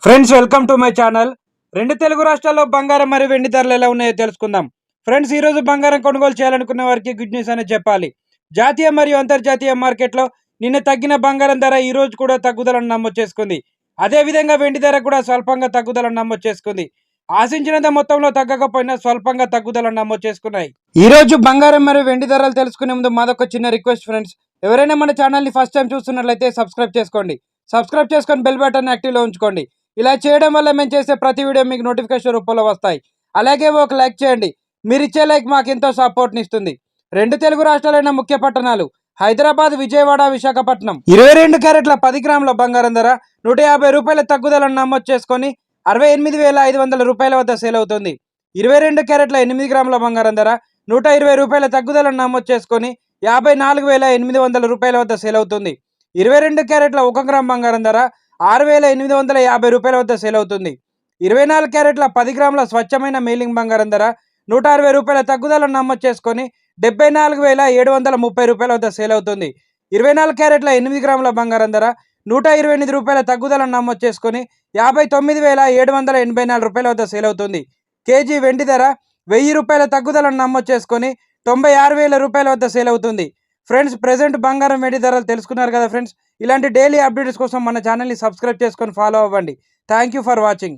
Friends welcome to my channel. రెండు తెలుగు రాష్ట్రాల్లో బంగారం మరియు వెండి ధరలు ఎలా ఉన్నాయో తెలుసుకుందాం. ఫ్రెండ్స్, ఈ రోజు బంగారం కొనుగోలు చేయాలనుకున్న వారికి గుడ్ న్యూస్ అని చెప్పాలి. జాతీయ మరియు అంతర్జాతీయ మార్కెట్లో నిన్న తగ్గిన బంగారం ధర ఈ రోజు కూడా తగ్గుదలను నమోదు చేసుకుంది. అదేవిధంగా వెండి ధర కూడా స్వల్పంగా తగ్గుదలను నమోదు చేసుకుంది. ఆశించినంత మొత్తంలో తగ్గకపోయినా స్వల్పంగా తగ్గుదలను నమోదు చేసుకున్నాయి. ఈ రోజు బంగారం మరియు వెండి ధరలు తెలుసుకునే ముందు మాదొక చిన్న రిక్వెస్ట్ ఫ్రెండ్స్. ఎవరైనా మన ఛానల్ని ఫస్ట్ టైం చూస్తున్నట్లయితే సబ్స్క్రైబ్ చేసుకోండి. సబ్స్క్రైబ్ చేసుకొని బెల్ బటన్ యాక్టివ్లో ఉంచుకోండి. ఇలా చేయడం వల్ల మేము చేసే ప్రతి వీడియో మీకు నోటిఫికేషన్ రూపంలో వస్తాయి. అలాగే ఒక లైక్ చేయండి. మీరు ఇచ్చే లైక్ మాకు ఎంతో సపోర్ట్ని ఇస్తుంది. రెండు తెలుగు రాష్ట్రాలైన ముఖ్య పట్టణాలు హైదరాబాద్, విజయవాడ, విశాఖపట్నం 22 క్యారెట్ల 10 గ్రాముల బంగారం ధర 150 రూపాయల తగ్గుదలను నమోదు చేసుకొని 68,500 రూపాయల వద్ద సేల్ అవుతుంది. 22 క్యారెట్ల 8 గ్రాముల బంగారం ధర 120 రూపాయల తగ్గుదలను నమోదు చేసుకొని 54,800 రూపాయల వద్ద సేల్ అవుతుంది. 22 క్యారెట్ల 1 గ్రామ్ బంగారం ధర 6,850 రూపాయల వద్ద సేల్ అవుతుంది. 24 క్యారెట్ల 10 గ్రాముల స్వచ్ఛమైన మేలింగ్ బంగారం ధర 160 రూపాయల తగ్గుదలను నమోదు చేసుకొని 74,730 రూపాయల వద్ద సేల్ అవుతుంది. 24 క్యారెట్ల 8 గ్రాముల బంగారం ధర 128 రూపాయల తగ్గుదలను నమోదు చేసుకొని 59,784 రూపాయల వద్ద సేల్ అవుతుంది. కేజీ వెండి ధర 1000 రూపాయల తగ్గుదలను నమోదు చేసుకొని 96,000 రూపాయల వద్ద సేల్ అవుతుంది. ఫ్రెండ్స్, ప్రెజెంట్ బంగారం వెండి ధరలు తెలుసుకున్నారు కదా ఫ్రెండ్స్. ఇలాంటి డైలీ అప్డేట్స్ కోసం మన ఛానల్ని సబ్స్క్రైబ్ చేసుకొని ఫాలో అవ్వండి. Thank you for watching.